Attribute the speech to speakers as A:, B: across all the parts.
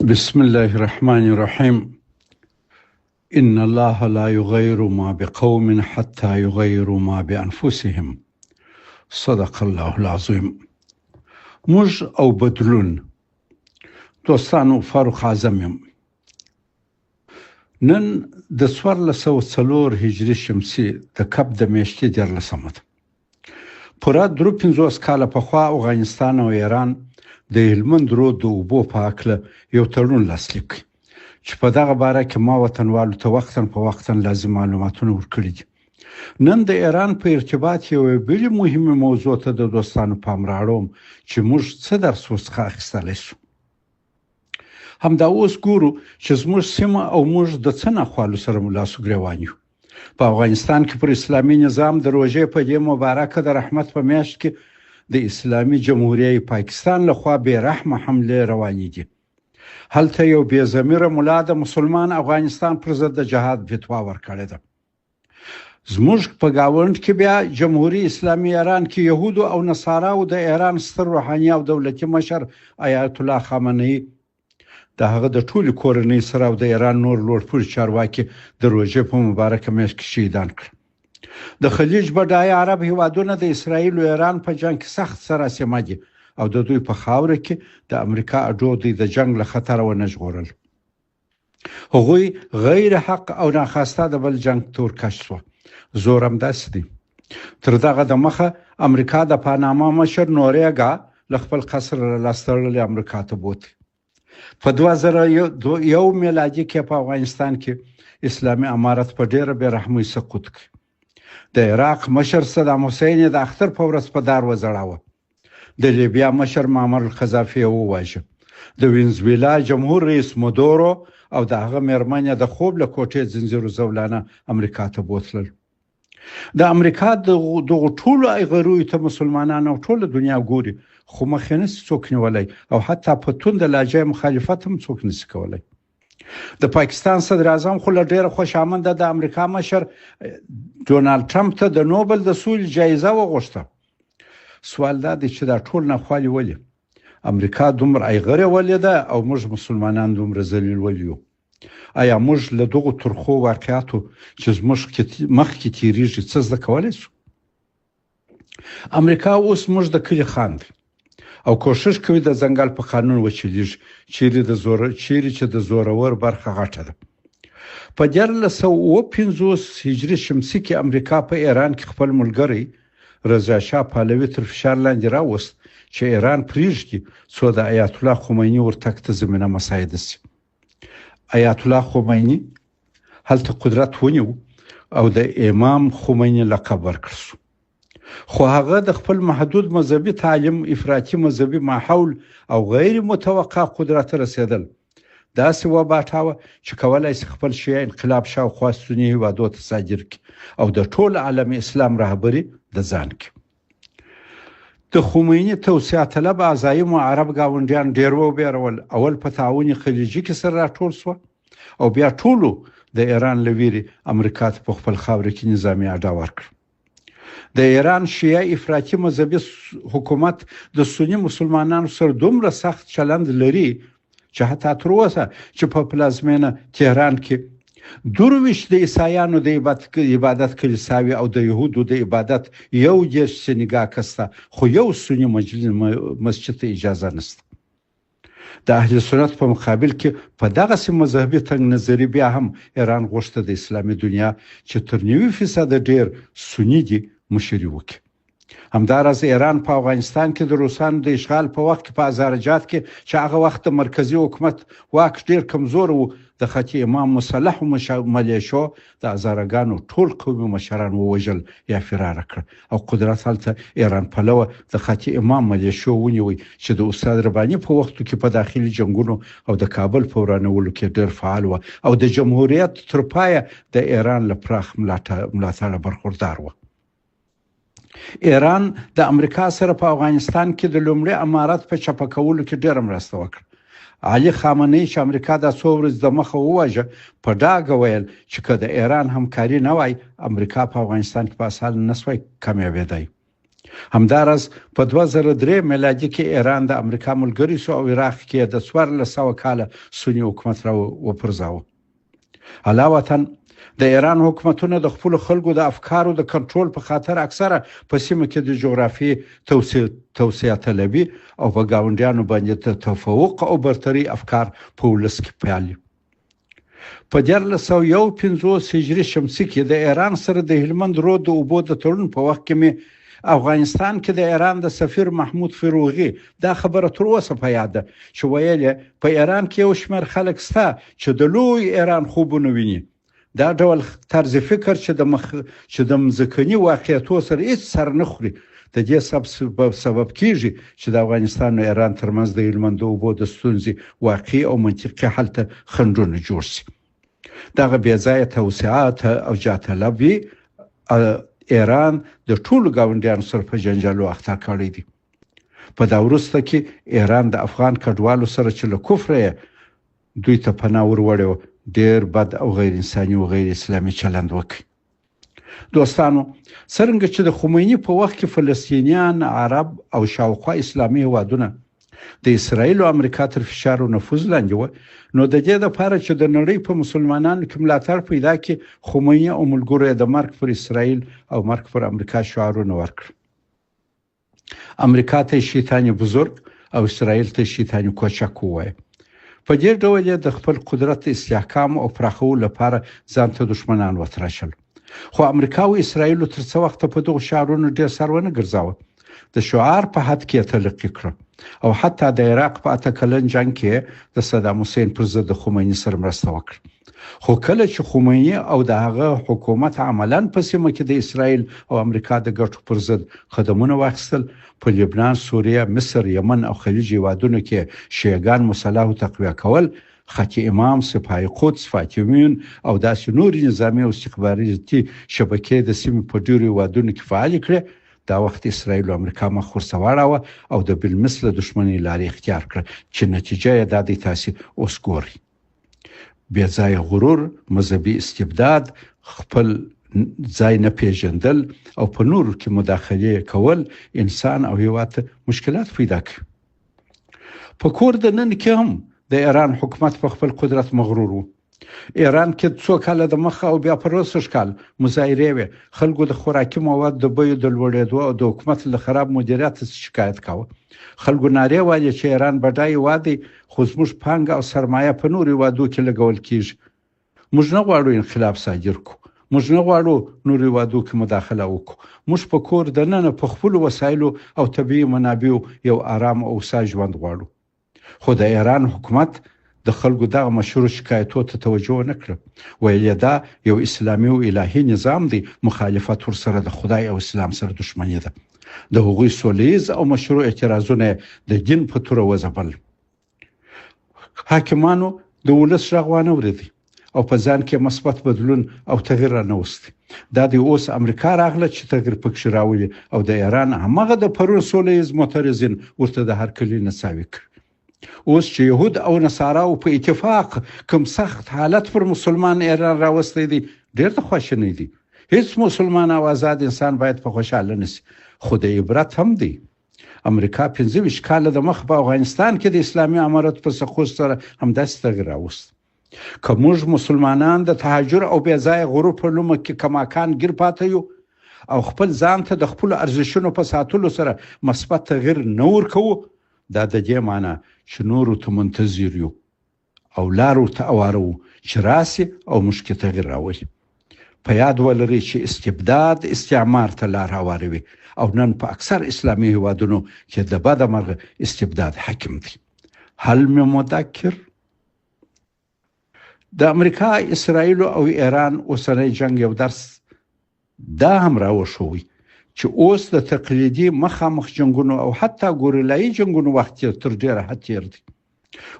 A: بسم الله الرحمن الرحيم. إن الله لا يغير ما بقوم حتى يغيروا ما بأنفسهم. صدق الله العظيم. موږ او بدلون. دوستانو، فاروق اعظم یم. نن د 1404 هجري شمسي د کب د میاشتې 14مه ده. پوره 53 کاله پخوا افغانستان او ایران د هلمند رود د اوبو په هکله یو تړون لاسلیک کړ چې په دغه باره کې ما وطنوالو ته وختاً په وختاً لازم معلوماتونه ورکړي دي. نن د ایران په ارتباط یو بلې مهمه موضوع ته د دوستانو پام راوړم چې موږ څه درس ورڅخه اخیستلی شو. همدا اوس ګورو چې زموږ سیمه او موږ د څه ناخوالو سره لاسو ګرېوان یو. په افغانستان کې پر اسلامي نظام د روژې په دې مبارکه د رحمت په میاشت کې د اسلامي جمهوریت پاکستان لخوا بې رحمه حمله روانې دي. هلته یو بې ضمیره ملا د مسلمان افغانستان پر ضد د جهاد فتوا ورکړې ده. زموږ په گاوند کې بیا جمهوریت اسلامي ایران کې يهودو او نصاراو د ایران ستر روحاني او دولتي مشر آیت الله خامنه‌ای د هغه د ټولو کورنۍ سره او د ایران نور لوړپوړي چارواکي د روژې په مبارکه میاشت کې شهیدان کړل. د خلیج بډایه عرب هیوادونه د اسرائیل او ایران په جنگ کې سخت سراسیمه دي او د دوی په خاوره کې د امریکا اډو د جنگ له خطر ونه ژغورل. هغوی غیر حق او ناخواسته د بل جنگ تور کش شو. زور هم داسې دی. تر دغه د مخه امریکا د پاناما مشر نوریګا له خپل قصر لاستړل امریکا ته بوت. په 2001 میلادي کې په افغانستان کې اسلامي امارت په ډیره بې رحمۍ سقوط کړ. د عراق مشر صدام حسین د اختر په ورځ په دار وزړاوه. د لیبیا مشر معمر القذافي وواژه. د وینزویلا جمهور رئیس مودورو او د هغه مېرمنې د خوب له کوټې زنجیرو زولانه امریکا ته بوتلل. د امریکا دغه ټولو ایغروي ته مسلمانان او ټوله دنیا ګوري، خو مخ نه څوک نیولای او حتی په توند لهجه مخالفت هم څوک نشي کولای. د پاکستان صدر اعظم خو له ډیره خوشامنده د امریکا مشر ډونالد ټرمپ ته د نوبل د سولې جایزه وغوښته. سوال دا دی چې دا ټول ناخوالې ولې؟ امریکا دومره ایغره ولې ده او موږ مسلمانان دومره ذلیل ولې یو؟ آیا موږ له دغو ترخو واقعاتو چې زموږ مخکې تیریږي څه زده کولی شو؟ امریکا اوس موږ د کلي خان دی او کوشش کوي د ځنګل په قانون وچلیږي چیرې چې د زورور برخه غټه ده. په 1450 هجري شمسي کې امریکا په ایران کې خپل ملګری رضا شاه پهلوي تر فشار لاندې راوست چې ایران پریږدي څو د آیت الله خمیني ورتګ ته زمینه مساعده شي. آیت الله خمیني هلته قدرت ونیو او د امام خمیني لقب ورکړ شو. خو هغه د خپل محدود مذهبي تعلیم، افراطي مذهبي ماحول او غیر متوقع قدرت رسیدل داسې وباټاوه چې کولای شي خپل شیعه انقلاب شاوخوا سني هیوادو ته صادر کړي او د ټول عالم اسلام رهبري د ځان کړي. د خمیني توسعه طلب عزایم او عرب گاونډیان ډیر وبېرول. اول په تعاون خلیجي کې سره راټول شو او بیا ټولو د ایران لویری امریکا ته په خپل خاور کې نظامی اډا ورکړ. د ایران شیعه افراطي مذهبي حکومت د سنی مسلمانانو سره دومره سخت چلند لري چې حتی تر اوسه چې په پلازمینه تهران کې 22 د عیسایانو د عبادت کلیساوي او د یهودو د عبادت یو جس سنګا کسته، خو یو سنی مسجد ته اجازه نشته. د اهل سنت په مقابل کې په دغه سم مذهبي تنګ نظری بیا هم ایران غوښته د اسلامي دنیا چې تر 90% ډیر سنی دي مشري وکړي. همدارس ایران په افغانستان کې د روسانو د اشغال په وخت کې په آذربایجان کې چې هغه وخت د مرکزی حکومت واک ډیر کمزور و، د خطي امام مصالح ملیشو د آذرګانو ټول قومي مشران ووژل یا فرار کړ او قدرت هلته ایران پلوه د خطي امام ملیشو ونیوي چې د استاد رباني په وخت کې په داخلي جنگونو او د کابل په ورانولو کې ډیر فعال و او د جمهوریت تر پایه د ایران له پراخ ملاتړ برخوردار و. ایران د امریکا سره په افغانستان کې د لومړي امارت په چپه کولو کې ډېره مرسته وکړه. علي خامنه‌ای چې امریکا د څو ورځې د مخه وواژه په ډاګه ویل چې که د ایران همکاري نه وای امریکا په افغانستان کې په اسانه نه سوای کامیابېدای. همدارس په 2003 میلادي کې ایران د امریکا ملګری شو او عراق کې د 1400 کاله سنی حکومت را وپرځاوه. علاوه د ایران حکومتونه د خپل خلکو د افکارو د کنټرول په خاطر اکثره په سیمه کې د جغرافي توسعه طلبي او په گاونډیانو باندې تفوق او برتري افکار په ولس کې پالي. په 1951 هجري شمسي کې د ایران سره د هلمند رود د اوبو د تړون په وخت کې مې افغانستان کې د ایران د سفیر محمود فروغي دا خبره تر اوسه په یاد ده چې ویل په ایران کې یو شمېر خلک شته چې د لوی ایران خوبونه ویني. دا ډول طرز فکر چې د مځکني واقعیتو سره هیڅ سر نه خوري د دې سبب کیږي چې د افغانستان او ایران ترمنځ د هلمند اوبو د ستونزې واقعي او منطقي حل ته خنډونه جوړ شي. دغه بې ځایه توسعات او جاهطلبي ایران د ټولو ګاونډیانو سره په جنجالو اخته کړی دی. په دا وروسته کې ایران د افغان کډوالو سره چې له کفره دوی ته پناه وروړی ډیر بد او غیر انساني او غیر اسلامي چلند وکړي. دوستانو، څرنګه چې د خمیني په وخت کې فلسطینیان، عرب او شاوخوا اسلامي هیوادونه د اسرائیل او امریکا تر فشار او نفوذ لاندې و، نو د دې لپاره چې د نړۍ په مسلمانانو کې ملاتړ پیدا کړي، خمیني او ملګرو د مرګ پر اسرائیل او مرګ پر امریکا شعارونه ورکړ. امریکا ته شیطان بزرگ او اسرائیل ته شیطان کوچک وایي. په دې ډول د خپل قدرت استحکام او پراخولو لپاره ځان ته دشمنان وتراشل. خو امریکا او اسرائیل تر څو وخت په دغه شعارونو ډېر سرونه ګرځاوه. د شعار په حد کې تلقي کړ او حتی د عراق په 8 کلن جنگ کې د صدام حسین پر ضد د خمیني سره مرسته وکړه. خو کله چې خمیني او دغه حکومت عملاً په سیمه کې د اسرائیل او امریکا د ګټو پر ضد قدمونه واخیستل، په لبنان، سوریه، مصر، یمن او خلیج هیوادونو کې شیعاګان مسلح تقویه کول، خط امام، سپاه قدس، فاطمیون او داسې نور نظامي او استخباراتي شبکې د سیمې په ډیرو هیوادونو کې فعال کړې. دا وخت اسرائیل او امریکا مخ ورته واړاوه او د بالمثل دښمنۍ لارې اختیار کړه چې نتیجه یې دا دی تاسې اوس ګورئ. بې ځایه غرور، مذهبي استبداد، خپل ځای نه پیژندل او په نورو کې مداخله کول انسان او هیواد ته مشکلات پیدا کوي. په کور د نن کې هم د ایران حکومت په خپل قدرت مغرور و. ایران کې څو کاله د مخه او بیا پر وسه کال مظاهره وي، خلکو د خوراکي مواد د بیو د لوړېدو او د حکومت له خراب مدیریت شکایت کاوه. خلکو نارې وایي چې ایران بډای وادي، خو زموږ پانګه او سرمایه په نورو هیوادو کې لګول کیږي. موږ نه غواړو انقلاب صادر کړو، موږ نه غواړو نورو هیوادو کې مداخله وکړو. موږ په کور د نن په خپل وسایلو او طبيعي منابعو یو آرام او ساده ژوند غواړو. خو د ایران حکومت د خلکو دغه مشروع شکایتو ته توجه نه کړ. ویل دا یو اسلامي او الهي نظام دی، مخالفت ورسره د خدای او اسلام سره دښمنی ده. د هغوی سولیز او مشروع اعتراضونه د دین په تور وځبل. حاکمانو د ولس غوښتنه ورېدي او په ځان کې مثبت بدلون او تغییر راوست. دا د اوس امریکا راغله چې تغییر پکې راولي او د ایران همغه د پرون سولیز معترضین ورته د هرکلی نڅاوي کړ. اوس چې يهود او نصارا په اتفاق کوم سخت حالت پر مسلمان ایران راوستي دي، ډېر د خوشنۍ دي. هیڅ مسلمان او آزاد انسان باید په خوشاله نشي. خو د عبرت هم دی. امریکا 25 کاله د مخ په افغانستان کې د اسلامي امارت په سقوط سره همداسې تغییر راوست. که موږ مسلمانان د تهجر او بې ځای غرور په لومه کې کماکان ګیر پاتې یو او خپل ځان ته د خپل ارزښتونو په ساتلو سره مثبت تغییر نه ورکوو، دا د دې معنی چې نورو ته منتظر یو او لارو ته اوارو چې راسي او مشکل تغییر راولي. په یاد ولرئ چې استبداد استعمار ته لار هواروي او نن په اکثر اسلامي هیوادونو کې د بده مرغه استبداد حاکم دی. هل مذکر د امریکا، اسرائیل او ایران اوسنی جنگ یو درس دا هم راوښوي چې اوس د تقلیدي مخامخ جنگونو او حتی ګوریلایي جنگونو وخت تر ډیره حد تیر دی.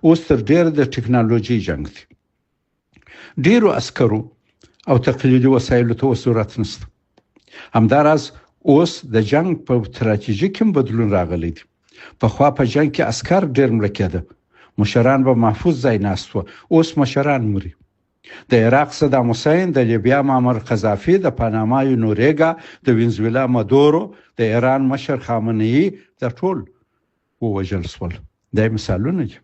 A: اوس تر ډیره د ټکنالوژي جنگ دی. ډیرو عسکرو او تقلیدي وسایلو ته ضرورت نشته. همداراز اوس د جنگ په ستراتیژیک بدلون راغلی دی. پخوا په جنگ کې عسكر ډیر مړه کېده، مشران به محفوظ ځای ناست وو، اوس مشران مري. د عراق صدام حسین، د لیبیا معمر قذافي، د پاناما نوریګا، د وینزویلا مادورو، د ایران مشر خامنه‌ای د ټول ووژل شول. دا مثالونه دي.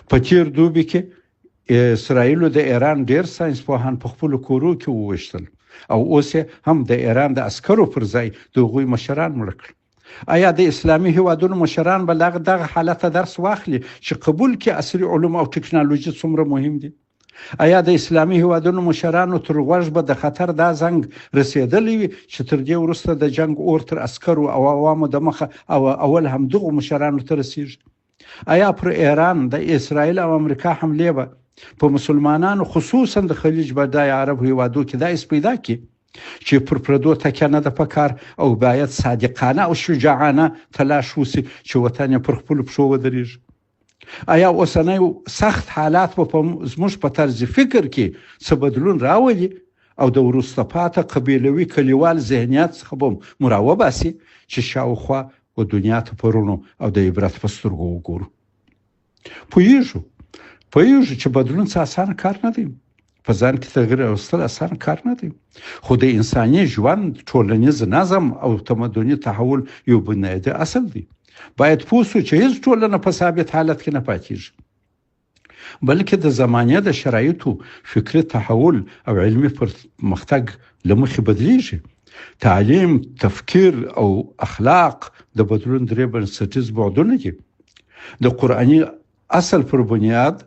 A: په تیر دوبي کې اسرائیل د ایران ډیر ساينس پوهان په خپل کورو کې ووشتل او اوس هم د ایران د عسکرو پر ځای دغوی مشران مړ کړل. آیا د اسلامي هیوادونو مشران به دغه حالت درس واخلي چې قبول کې عصري علوم او ټکنالوژي څومره مهم دي؟ آیا د اسلامي هیوادونو مشرانو تر غوږ به د خطر دا زنګ رسیدلی وي چې تر دې وروسته د جنگ اور تر عسکرو او عوامو د مخه او اول هم دغه مشرانو ته رسیږي؟ آیا پر ایران د اسرائیل او امریکا حمله به په مسلمانانو خصوصا د خلیج بډای عرب هیوادو کې دا پیدا کی چې پر پردو تکیه نه د پکار او باید صادقانه او شجاعانه تلاش وسی چې وطن پر خپل پښو ودرېږي؟ آیا اوسنۍ سخت حالات په زموږ په طرز فکر کې څه بدلون راولي او د وروسته پاته قبیلوي کلیوال ذهنیت څخه به مراوه باسي چې شاوخوا و دنیا ته پرونو او د عبرت په سترګو وګورو؟ پوهیږو چې بدلون څه اسانه کار نه دی. په ځان کې تغییر راوستل اسانه کار نه دی، خو د انساني ژوند ټولنیز نظم او تمدني تحول یو بنیادي اصل دی. باید پوه شو چې هیڅ ټولنه په ثابت حالت کې نه پاتېږي، بلکې د زمانې د شرایطو فکري تحول او علمي پرمختګ له مخې بدلیږي. تعلیم، تفکر او اخلاق د بدلون درې بنسټیز بعدونه دي. د قرآني اصل پر بنیاد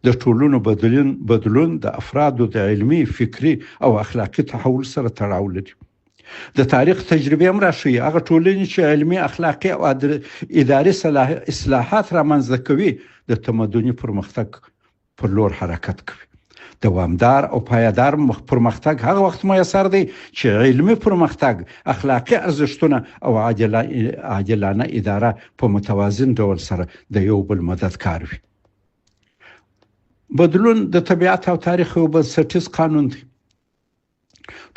A: د ټولنو بدلون د افرادو د علمي، فکري او اخلاقي تحول سره تړاو لري. د تاریخ تجربه هم راښيي هغه ټولنې چې علمي، اخلاقي او اداري اصلاحات رامنځته کوي د تمدني پرمختګ پر لور حرکت کوي. دوامدار او پایدار پرمختګ هغه وخت میسر دی چې علمي پرمختګ، اخلاقي ارزښتونه او عادلانه اداره په متوازن ډول سره د یو بل مددگار وي. بدلون د طبیعت او تاریخ یو بنسټیز قانون دی.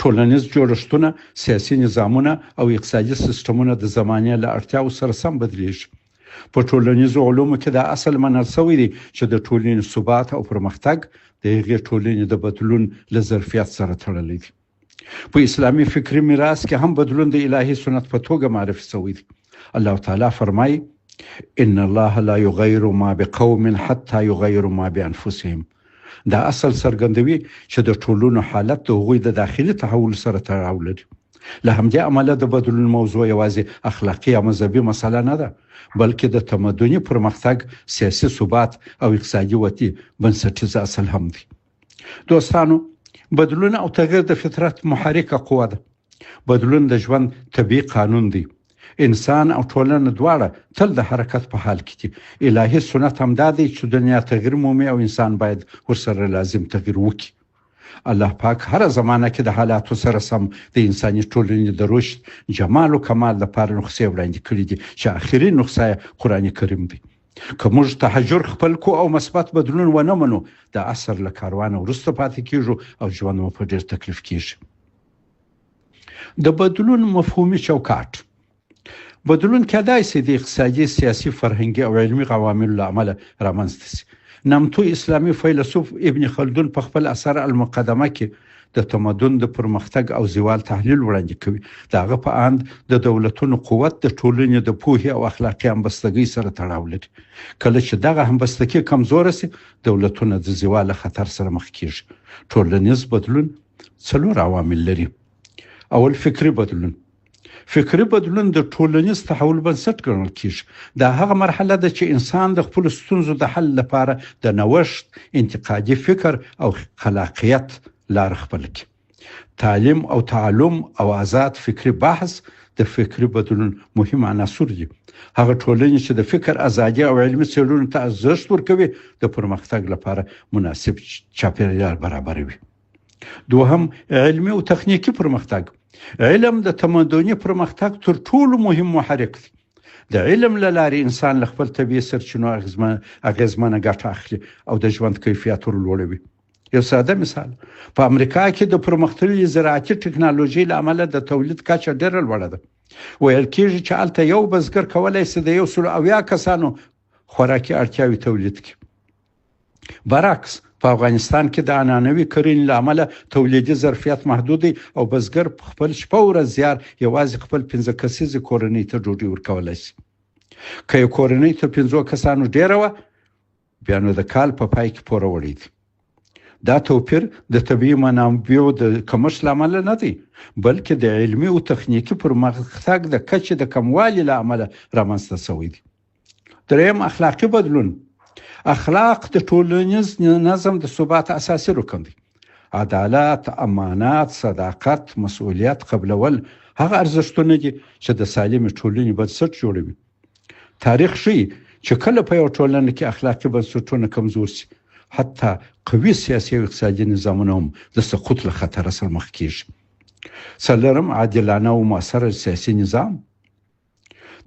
A: ټولنیز جوړښتونه، سیاسي نظامونه او اقتصادي سیستمونه د زمانې له اړتیاو سره سم بدلیږي. په ټولنیزو علومو کې دا اصل منل شوی دی چې د ټولنې ثبات او پرمختګ د هغې ټولنې د بدلون له ظرفیت سره تړلی دی. په اسلامي فکري میراث کې هم بدلون د الهي سنت په توګه معرفي شوی دی. الله تعالی فرمایي: ان الله لا یغیر ما بقوم حتى یغیروا ما بانفسهم. دا اصل څرګندوي چې د ټولنو حالت د هغوی د داخلي تحول سره تړاو لري. له همدې امله د بدلون موضوع یوازې اخلاقي او مذهبي مسله نه ده، بلکې د تمدني پرمختګ، سیاسي ثبات او اقتصادي ودې بنسټیز اصل هم دی. دوستانو، بدلون او تغییر د فطرت محرکه قوه ده. بدلون د ژوند طبیعي قانون دی. انسان او ټولنه دواړه تل د حرکت په حال کې دي. الهي سنت هم دا دی چې دنیا تغییر مومي او انسان باید ورسره لازم تغییر وکړي. الله پاک هر زمانه کې د حالاتو سره سم د انساني ټولنې د رشد، جمال او کمال لپاره نسخې وړاندې کړي دي چې آخري نسخه قرآن کریم دی. که موږ تحجر خپل کو او مثبت بدلون ونه منو، د عصر له کاروانه وروسته پاتې کیږو او ژوند مو په ډېر تکلیف کیږي. د بدلون مفهومي چوکاټ. بدلون کېدای شي د اقتصادي، سیاسي، فرهنګي او علمي عواملو له امله رامنځته شي. نامتو اسلامي فیلسوف ابن خلدون په خپل اثر المقدمه کې د تمدن د پرمختګ او زوال تحلیل وړاندې کوي. دغه په اند د دولتونو قوت د ټولنې د پوهې او اخلاقي همبستګۍ سره تړاو لري. کله چې دغه همبستګي کمزوره شي، دولتونه د زوال خطر سره مخ کیږي. ټولنیز بدلون 4 عوامل لري. اول، فکری بدلون. فکری بدلون د ټولنیز تحول بنسټ ګڼل کیږي. دا هغه مرحله ده چې انسان د خپل ستونزو د حل لپاره د نوښت، انتقادي فکر او خلاقیت لار خپل کړي. تعلیم او تعلم او آزاد فکری بحث د فکری بدلون مهم عناصر دي. هغه ټولنې چې د فکر ازادي او علمي څېړنو ته ارزښت ورکوي، د پرمختګ لپاره مناسب چاپیریال برابروي. دوهم، علمي او تخنیکی پرمختګ. علم د تمدني پرمختګ تر ټولو مهم محرک دی. د علم له لارې انسان له خپل طبیعي سرچینو اغیزمنه ګټه اخلي او د ژوند کیفیت ورلوړوي. یو ساده مثال، په امریکا کې د پرمختللې زراعتي ټکنالوژي له امله د تولید کچه ډېره لوړه ده. ویل کېږي چې هلته یو بزګر کولی شي د 180 کسانو خوراکي اړتیاوې تولید کړي. برعکس په افغانستان کې د عنعنوي کرنې له امله تولیدي ظرفیت محدود دی او بزګر په خپل شپه ورځ زیار یوازې خپل 15 کسیزې کورنۍ ته ډوډۍ ورکولی شي. که یو کورنۍ تر 15 کسانو ډیره وه بیا نو د کال په پای کې پوره وړی دی. دا توپیر د طبیعي منابعو د کمښت له امله نه دی بلکې د علمي او تخنیکي پرمختګ د کچې د کموالي له امله رامنځته شوی دی. دریم، اخلاقي بدلون. اخلاق د ټولنیز نظم د ثبات اساسي رکن دی. عدالت، امانت، صداقت، مسؤلیت قبلول هغه ارزښتونه دي چې د سالمې ټولنې بنسټ جوړوي. تاریخ ښيي چې کله په یو ټولنه کې اخلاقي بنسټونه کمزور شي حتی قوي سیاسي او اقتصادي نظامونه هم د سقوط له خطر سره مخ کیږي. څلورم، عادلانه او مؤثر سیاسي نظام.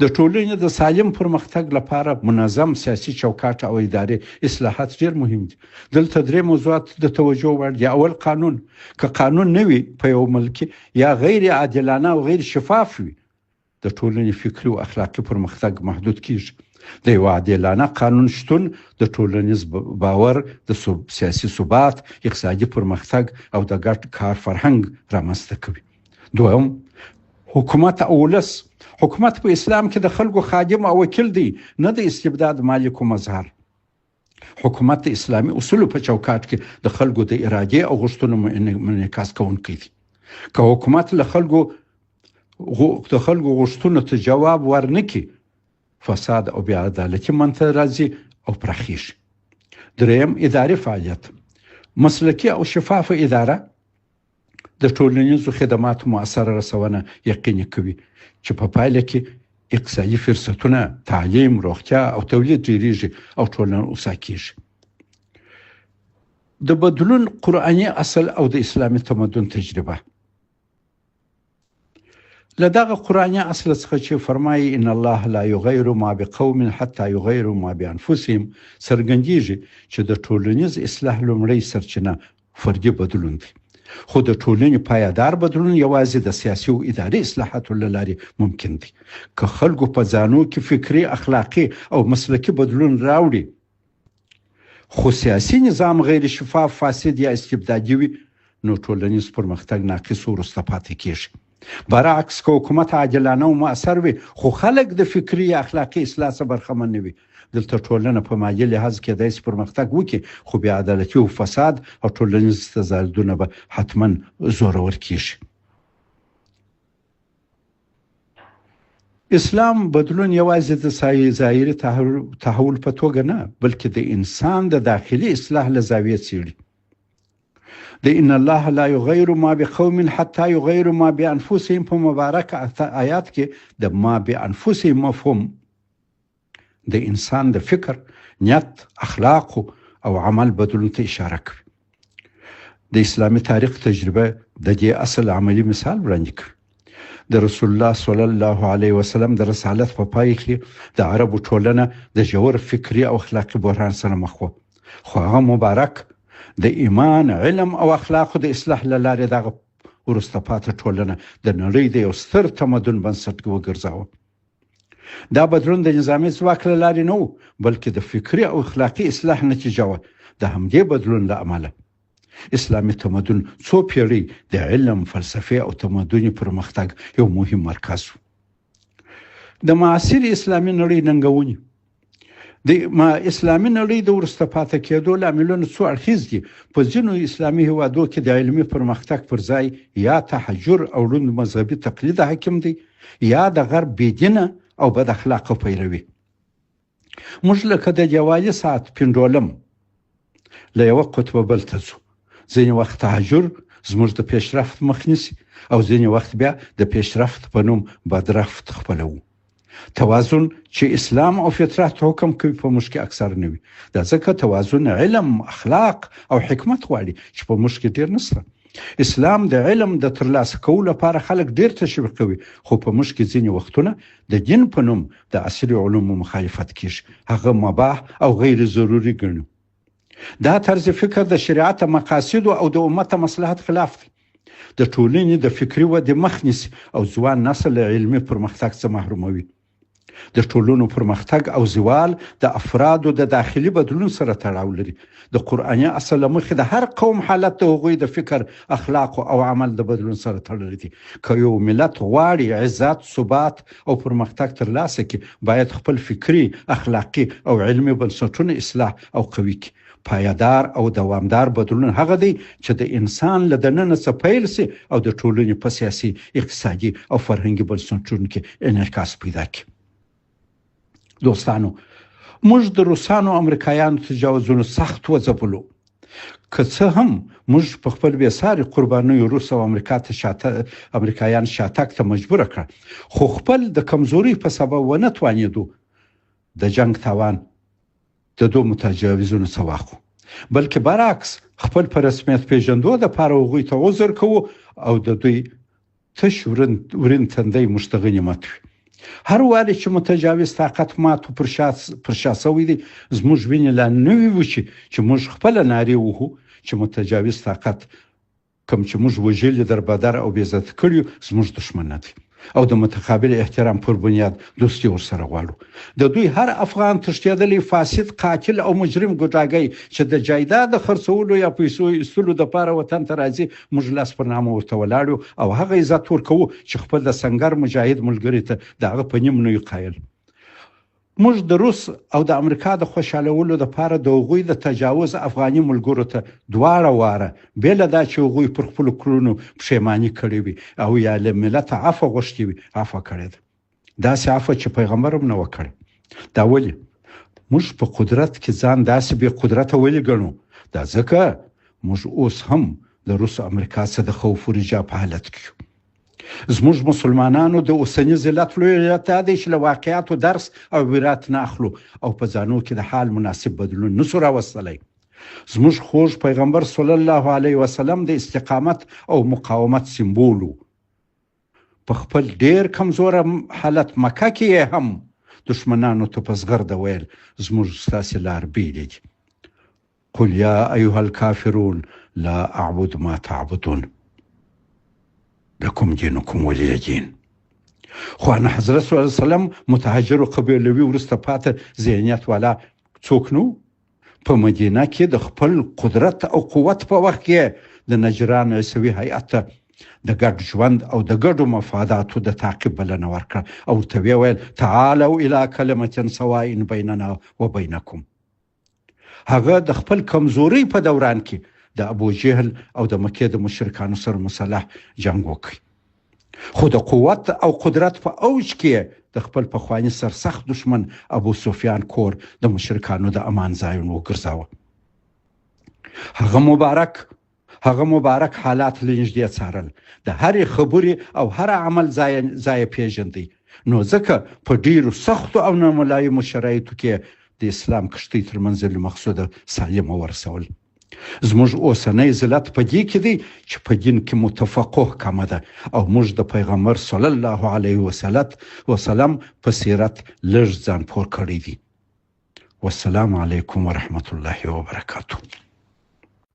A: د ټولنې د سالم پرمختګ لپاره منظم سیاسي چوکاټ او اداري اصلاحات ډېر مهم دي. دلته درې موضوعات د توجه وړ دي. اول، قانون. که قانون نه وي په یو ملک یا غیر عادلانه او غیر شفاف وي د ټولنې فکري او اخلاقي پرمختګ محدود کیږي. د یو عادلانه قانون شتون د ټولنیز باور، د سیاسي ثبات، اقتصادي پرمختګ او د ګډ کار فرهنګ رامنځته کوي. دویم، حکومت او ولس. حکومت په اسلام کې د خلکو خادم او وکیل دی، نه د استبداد مالک او مظهر. حکومت د اسلامي اصولو په چوکاټ کې د خلکو د ارادې او غوښتنو منعکس کوونکی دی. که حکومت له خلکو غوښتنو ته جواب ورنکړي فساد او بې عدالتي منځته راځي او پراخیږي. دریم، اداري فعالیت. مسلکي او شفافه اداره د ټولنیزو خدماتو مؤثره رسونه یقیني کوي چې په پایله کې اقتصادي فرصتونه، تعلیم، روغتیا او تولید ډیریږي او ټولنه اوسا کیږي. د بدلون قرآني اصل او د اسلامي تمدن تجربه. لدغه قرآني اصل څخه چې فرمایي ان الله لا یغیر ما بقوم حتى یغیروا ما بانفسهم څرګندیږي چې د ټولنیز اصلاح لومړی سرچینه فردي بدلون دی. خو د ټولنې پایدار بدلون یوازې د سیاسي او اداري اصلاحاتو له لارې ممکن دی. که خلکو په ځانو کې فکري، اخلاقي او مسلکي بدلون راوړي خو سیاسي نظام غیر شفاف، فاسد یا استبدادي وي نو ټولنیز پرمختګ ناقص او وروسته پاتې کیږي. برعکس، که حکومت عادلانه او مؤثر وي خو خلک د فکري یا اخلاقي اصلاح څخه برخمن نه وي دلته ټولنه په مالي لحاظ کېدای شي پرمختګ وکړي خو بې عدالتي او فساد او ټولنیز تضادونه به حتما زورور کیږي. اسلام بدلون یوازې د ظاهري تحول په توګه نه بلکې د انسان د داخلي اصلاح له زاویې څېړي. د ان الله لا یغیر ما بقوم حتى یغیروا ما بانفسهم په مبارک آیات کې د ما بانفسهم مفهوم د انسان د فکر، نیت، اخلاق او عمل بدلون ته اشاره کوي. د اسلامي تاریخ تجربه د دې اصل عملی مثال وړاندې کوي. د رسول الله صلی الله علیه وسلم د رسالت په پای کې د عربو ټولنه د ژور فکري او اخلاقي بحران سره مخ وه خو هغه مبارک د ایمان، علم او اخلاقو د اصلاح له لارې دغه وروسته پاتې ټولنه د نړۍ د یو ستر تمدن بنسټ وګرځاوه. دا بدلون د نظامي ځواک له لارې نه و بلکې د فکري او اخلاقي اصلاح نتیجه وه. د همدې بدلون له امله اسلامي تمدن څو پیړۍ د علم، فلسفې او تمدني پرمختګ یو مهم مرکز و. د معاصر اسلامي نړۍ ننګونې. د اسلامي نړۍ د وروسته پاتې کېدو لاملونه څو اړخیز دي. په ځینو اسلامي هیوادو کې د علمي پرمختګ پر ځای یا تحجر او ړوند مذهبي تقلید حاکم دی یا د غرب بېدینه او بد اخلاقه پیروي. موږ لکه د دیوالي ساعت پنډولم له یوه قطبه بل ته ځو. ځینې وخت تحجر زموږ د پیشرفت مخ نیسي او ځینې وخت بیا د پیشرفت په نوم بدرفت خپلوو. توازن چې اسلام او فطرت حکم کوي په موږ کې اکثر نه وي. دا ځکه توازن علم، اخلاق او حکمت غواړي چې په موږ کې ډېر نشته. اسلام د علم د ترلاسه کولو لپاره خلک ډېر تشویق کوي خو په موږ کې ځینې وختونه د دین په نوم د عصري علومو مخالفت کیږي. هغه مباح او غیر ضروري ګڼو. دا طرز فکر د شریعت مقاصدو او د امت مصلحت خلاف دی. د ټولنې د فکري ودې مخ نیسي او ځوان نسل علمي پرمختګ څخه محروموي. د ټولنو پرمختګ او زوال د افرادو د داخلي بدلون سره تړاو لري. د قرآني اصل مخې د هر قوم حالت د هغوی د فکر، اخلاق او عمل د بدلون سره تړلی دی. که یو ملت غواړي عزت، ثبات او پرمختګ ترلاسه کړي، باید خپل فکري، اخلاقي او علمي بنسټونه اصلاح او قوي کړي. پایدار او دوامدار بدلون هغه دی چې د انسان له دننه څخه پیل سي او د ټولنې په سیاسي، اقتصادي او فرهنګي بنسټونو کې انعکاس پیدا کړي. دوستانو، موږ د روسانو امریکایانو تجاوزونو سخت وځپلو. که څه هم موږ په خپل بېساري قربانیو روس او امریکایان شاتګ ته مجبوره کړه، خو خپل د کمزوري په سبب ونه توانېدو د جنگ تاوان د دو متجاوزونو څخه واخلو، بلکې برعکس خپل په رسمیت پیژندو دپاره هغوی ته عذر کوو او د دوی تش ورین تندی موږ ته غنیمت وي. هر وارې چې متجاوز طاقت ماتو پر شا سوی دی، زموږ وینې لا نوي وشي چې موږ خپله نارې وهو چې متجاوز طاقت کوم چې موږ وژلي، دربدر او بېعزته کړي زموږ دښمن نه دی، او د متقابل احترام پر بنیاد دوستي ورسره غواړو. د دوی هر افغان تښتېدلی فاسد، قاتل او مجرم ګوډاګی چې د جایداد د خرڅولو یا پیسو ایستلو دپاره وطن ته راځي، موږ لاس پر نامه ورته ولاړو او هغه عزت ورکوو چې خپل د سنګر مجاهد ملګري ته د هغه په نیم نه یو قایل. موږ د روس او د امریکا د خوشحالولو دپاره د هغوی د تجاوز افغاني ملګرو ته دواړه واره بېله دا چې هغوی پر خپلو کړنو پښیماني کړې وي او یا له ملته عفوه غوښتې وي، عفوه کړې ده. داسې عفوه چې پیغمبر هم نه وه کړې. دا ولې؟ موږ په قدرت کې ځان داسې بې قدرته ولې ګڼو؟ دا ځکه موږ اوس هم د روس او امریکا څخه د خوف و رجا په حالت کې یو. زموږ مسلمانانو د اوسني ذلت لوی علت دا دی چې له واقعیاتو درس او عبرت نه اخلو او په ځانو کې د حال مناسب بدلون نسو راوستلی. زموږ خوږ پیغمبر صلی الله علیه وسلم د استقامت او مقاومت سمبول و. په خپل ډیر کمزوره حالت مکه کې هم دشمنانو ته په زغرده ویل زموږ ستاسې لار بیلې دي. قل یا ایها الکافرون لا اعبد ما تعبدون لکم دینکم ولی دین. خو ان حضرت صلی الله علیه وسلم متهجر او قبیلوي ورسته پاته ذهنیت والا څوک نو. په مدینه کې د خپل قدرت او قوت په وخت کې د نجران عیسوي هیئت د ګډ ژوند او د ګډو مفاداتو د تعقیب بلنه ورکړه او ورته ویل تعالوا الى کلمة سواء بیننا وبینکم. هغه د خپل کمزوري په دوران کې د ابو جهل او د مکې د مشرکانو سره مسلح جنگ وکړي، خو د قوت او قدرت په اوج کې د خپل پخواني سرسخت دشمن ابو سفیان کور د مشرکانو د امان ځایونه وګرځاوه. هغه مبارک حالات له نږدې څارل، د هرې خبرې او هر عمل ځای پیژندي، نو ځکه په ډیرو سختو او ناملایمو شرایطو کې د اسلام کښتۍ تر منزل مقصوده سالمه ورسول. زموږ اوسنی ذلت په دې کې دی چې په دین کې متفقه کمه ده او موږ د پیغمبر صلی الله علیه وسلم په سیرت لږ ځان پور کړی دی. والسلام علیکم ورحمت الله وبرکاته.